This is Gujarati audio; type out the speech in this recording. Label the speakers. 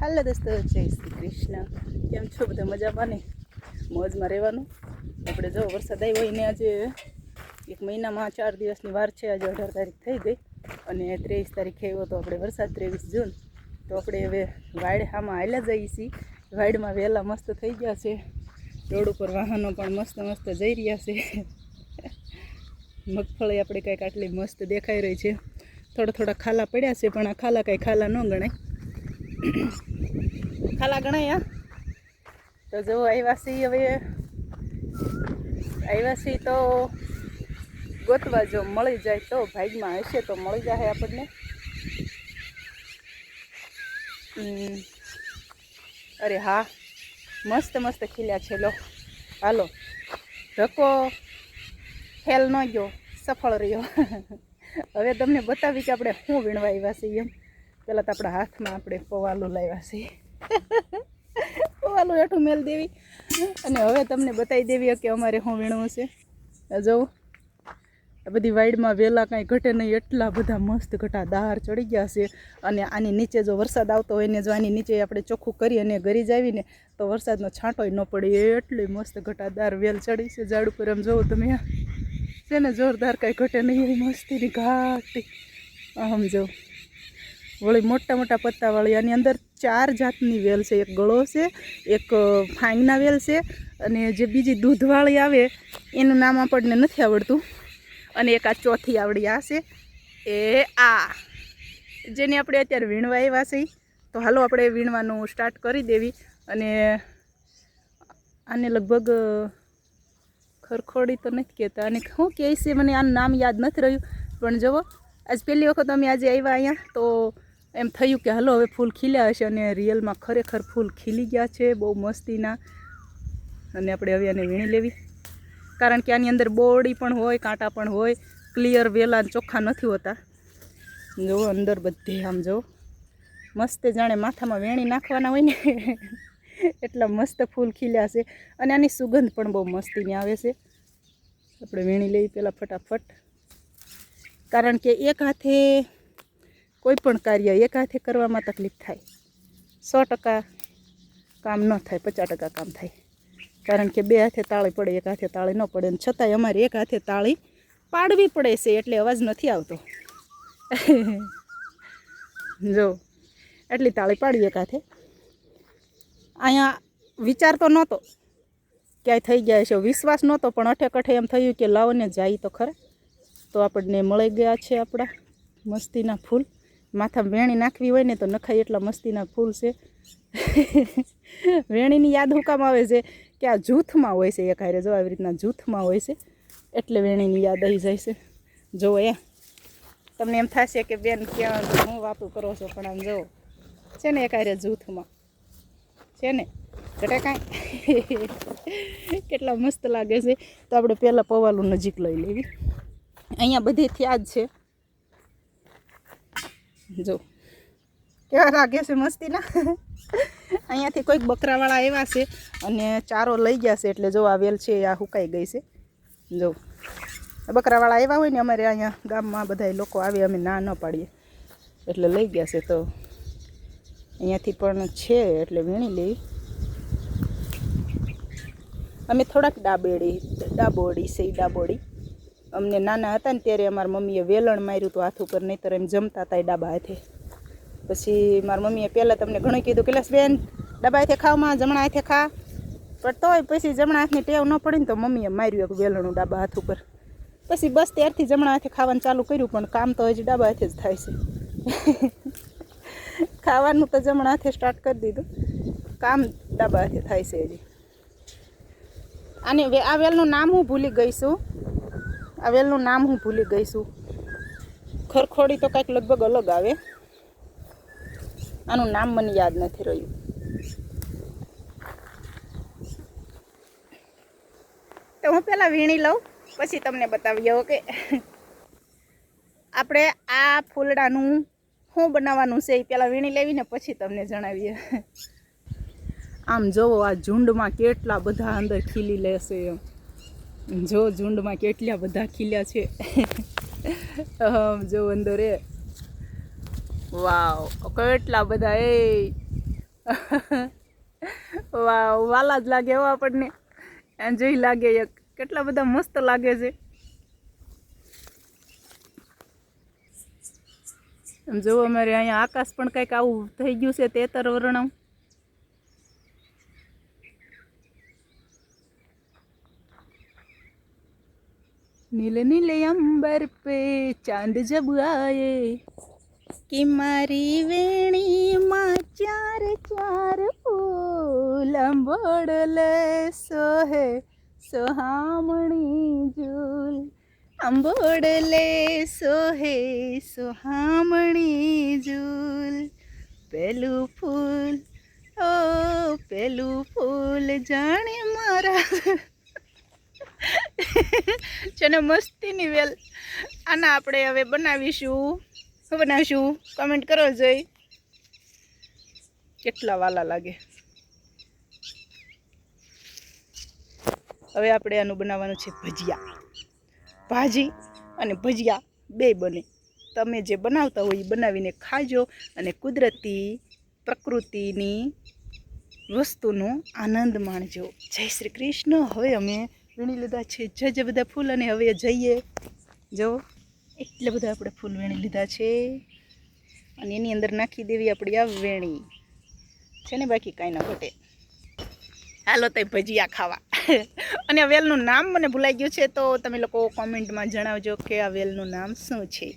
Speaker 1: હાલો દોસ્તો, જય શ્રી કૃષ્ણ. કેમ છો બધા? મજામાં ને? મોજમાં રહેવાનું. આપણે જો વરસાદ આવ્યો એને આજે 1 મહિનામાં 4 દિવસની વાર છે. આજે 18 તારીખ થઈ ગઈ અને 23 તારીખે આવ્યો તો આપણે વરસાદ, 23 જૂન. તો આપણે હવે વાડ હામાં હાલ્યા જઈએ છીએ. વાડમાં વહેલા મસ્ત થઈ ગયા છે. રોડ ઉપર વાહનો પણ મસ્ત મસ્ત જઈ રહ્યા છે. મગફળી આપણે કંઈક આટલી મસ્ત દેખાઈ રહી છે. થોડા થોડા ખાલા પડ્યા છે, પણ આ ખાલા કાંઈ ખાલા ન ગણાય. ખાલા ગણાય. તો જો આવ્યા છીએ, હવે આવ્યા છીએ તો ગોતવા જો મળી જાય તો, ભાગમાં હશે તો મળી જાય આપણને. અરે હા, મસ્ત મસ્ત ખીલ્યા છે. લો હાલો, ધક્કો ફેલ ન ગયો, સફળ રહ્યો. હવે તમને બતાવી કે આપણે શું વીણવા આવ્યા છીએ. એમ પહેલાં તો આપણા હાથમાં આપણે પવાલું લાવ્યા છીએ. પવાલું હેઠું મેલ દેવી અને હવે તમને બતાવી દેવી કે અમારે શું વીણવું છે. જવું આ બધી વાઈડમાં વહેલા કાંઈ ઘટે નહીં, એટલા બધા મસ્ત ઘટા દાર ચડી ગયા છે. અને આની નીચે જો વરસાદ આવતો હોય ને, જો આની નીચે આપણે ચોખ્ખું કરી અને ગરી જાવીને તો વરસાદનો છાંટોય ન પડે, એટલી મસ્ત ઘટાદાર વેલ ચડી છે ઝાડ ઉપર. એમ જોવો તમે, છે ને જોરદાર, કાંઈ ઘટે નહીં એવી મસ્તીની ઘાટી. આમ જો વળી મોટા મોટા પત્તાવાળી. આની અંદર 4 જાતની વેલ છે. એક ગળો છે, એક ફાંગના વેલ છે, અને જે બીજી દૂધવાળી આવે એનું નામ આપણને નથી આવડતું, અને એક આ ચોથી આવડી આ છે એ આ, જેને આપણે અત્યારે વીણવા આવ્યા છે. તો હાલો આપણે વીણવાનું સ્ટાર્ટ કરી દેવી. અને આને લગભગ ખરખોડી તો નથી કહેતા, અને શું કહે છે મને આનું નામ યાદ નથી રહ્યું. પણ જુઓ, આજ પહેલી વખત અમે આજે આવ્યા અહીંયા તો એમ થયું કે હાલો હવે ફૂલ ખીલ્યા હશે, અને રિયલમાં ખરેખર ફૂલ ખીલી ગયા છે બહુ મસ્તીના. અને આપણે હવે આને વીણી લેવી, કારણ કે આની અંદર બોડી પણ હોય, કાંટા પણ હોય. ક્લિયર વેલા ચોખ્ખા નથી હોતા. જુઓ અંદર બધે આમ જુઓ મસ્ત, જાણે માથામાં વેણી નાખવાના હોય ને એટલા મસ્ત ફૂલ ખીલ્યા છે. અને આની સુગંધ પણ બહુ મસ્તીની આવે છે. આપણે વીણી લઈએ પહેલાં ફટાફટ, કારણ કે એક હાથે કોઈ પણ કાર્ય એક હાથે કરવામાં તકલીફ થાય. 100% કામ ન થાય, 50% કામ થાય. કારણ કે 2 હાથે તાળી પડે, એક હાથે તાળી ન પડે. અને છતાંય અમારે એક હાથે તાળી પાડવી પડે છે, એટલે અવાજ નથી આવતો. જો એટલી તાળી પાડી એક હાથે. અહીંયા વિચાર તો નહોતો ક્યાંય થઈ ગયા છે, વિશ્વાસ નહોતો, પણ અઠે એમ થયું કે લાવને જાય તો ખરા. તો આપણને મળી ગયા છે આપણા મસ્તીના ફૂલ. માથામાં વેણી નાખવી હોય ને તો નખાય એટલા મસ્તીના ફૂલ છે. વેણીની યાદ હું કામ આવે છે કે આ જૂથમાં હોય છે, એક હારે જો આવી રીતના જૂથમાં હોય છે, એટલે વેણીની યાદ આવી જાય છે. જુઓ તમને એમ થશે કે બેન ક્યાં હું વાતું કરો છો, પણ આમ જુઓ છે ને એક હારે જૂથમાં છે ને, ઘટે કાંઈ. કેટલા મસ્ત લાગે છે. તો આપણે પહેલાં પવાલું નજીક લઈ લેવી. અહીંયા બધેથી આ જ છે. જો કેવા લાગે છે મસ્તીના. અહીંયાથી કોઈક બકરાવાળા આવ્યા છે અને ચારો લઈ ગયા છે, એટલે જો આ વેલ છે આ સુકાઈ ગઈ છે. જો બકરાવાળા આવ્યા હોય ને, અમારે અહીંયા ગામમાં બધા લોકો આવે, અમે ના ન પાડીએ, એટલે લઈ ગયા છે. તો અહીંયાથી પણ છે, એટલે વીણી લેવી. અમે થોડાક ડાબોડી છે. ડાબોડી અમને નાના હતા ને ત્યારે અમારા મમ્મીએ વેલણ માર્યું હતું હાથ ઉપર, નહીંતર એમ જમતા હતા ડાબા હાથે. પછી મારા મમ્મીએ પહેલાં તમને ઘણું કીધું કે બેન ડાબા હાથે ખાવામાં, જમણા હાથે ખા. પણ તોય પછી જમણા હાથની ટેવ ન પડી ને તો મમ્મીએ માર્યું એક વેલણું ડાબા હાથ ઉપર. પછી બસ ત્યારથી જમણા હાથે ખાવાનું ચાલુ કર્યું, પણ કામ તો હજી ડાબા હાથે જ થાય છે. ખાવાનું તો જમણા હાથે સ્ટાર્ટ કરી દીધું, કામ ડાબા હાથે થાય છે હજી. આની આ વેલનું નામ હું ભૂલી ગઈ છું. આ વેલનું નામ હું ભૂલી ગઈ છું. ખરખોડી તો કાંઈક લગભગ અલગ આવે, આનું નામ મને યાદ નથી રહ્યું. તો હું પહેલાં વીણી લઉં, પછી તમને બતાવીએ. ઓકે, આપણે આ ફૂલડાનું શું બનાવવાનું છે એ પહેલાં વીણી લેવીને પછી તમને જણાવીએ. આમ જોવો આ ઝુંડમાં કેટલા બધા અંદર ખીલી લેશે. એમ જો ઝુંડમાં કેટલા બધા ખીલ્યા છે. જો અંદર વાવ કેટલા બધા. વાહ, વાલા જ લાગે હો આપણને. જોઈ લાગે એક કેટલા બધા મસ્ત લાગે છે. જો અમારે અહીંયા આકાશ પણ કંઈક આવું થઈ ગયું છે, તેતર વર્ણમ. नीले नीले अंबर पे चांद जब आए कि मारी वेणी माँ चार चार फूल अंबोड़ले सोहे सोहामणी झूल अंबोड़ले सोहे सोहामणी झूल पेलू फूल ओ पेलू फूल जाने मारा છે ને મસ્તીની વેલ. આના આપણે હવે બનાવીશું. શું બનાવીશું કમેન્ટ કરો જોઈ. કેટલા વાલા લાગે. હવે આપણે આનું બનાવવાનું છે ભજીયા. ભાજી અને ભજીયા બે બને. તમે જે બનાવતા હોય એ બનાવીને ખાજો અને કુદરતી પ્રકૃતિની વસ્તુનો આનંદ માણજો. જય શ્રી કૃષ્ણ. હવે અમે વીણી લીધા છે જજ બધા ફૂલ અને હવે જઈએ. જો એટલા બધા આપણે ફૂલ વીણી લીધા છે અને એની અંદર નાખી દેવી આપણી આ વેણી છે ને, બાકી કાંઈ ના ઘટે. હાલો તઈ ભજીયા ખાવા. અને આ વેલનું નામ મને ભૂલાઈ ગયું છે, તો તમે લોકો કોમેન્ટમાં જણાવજો કે આ વેલનું નામ શું છે.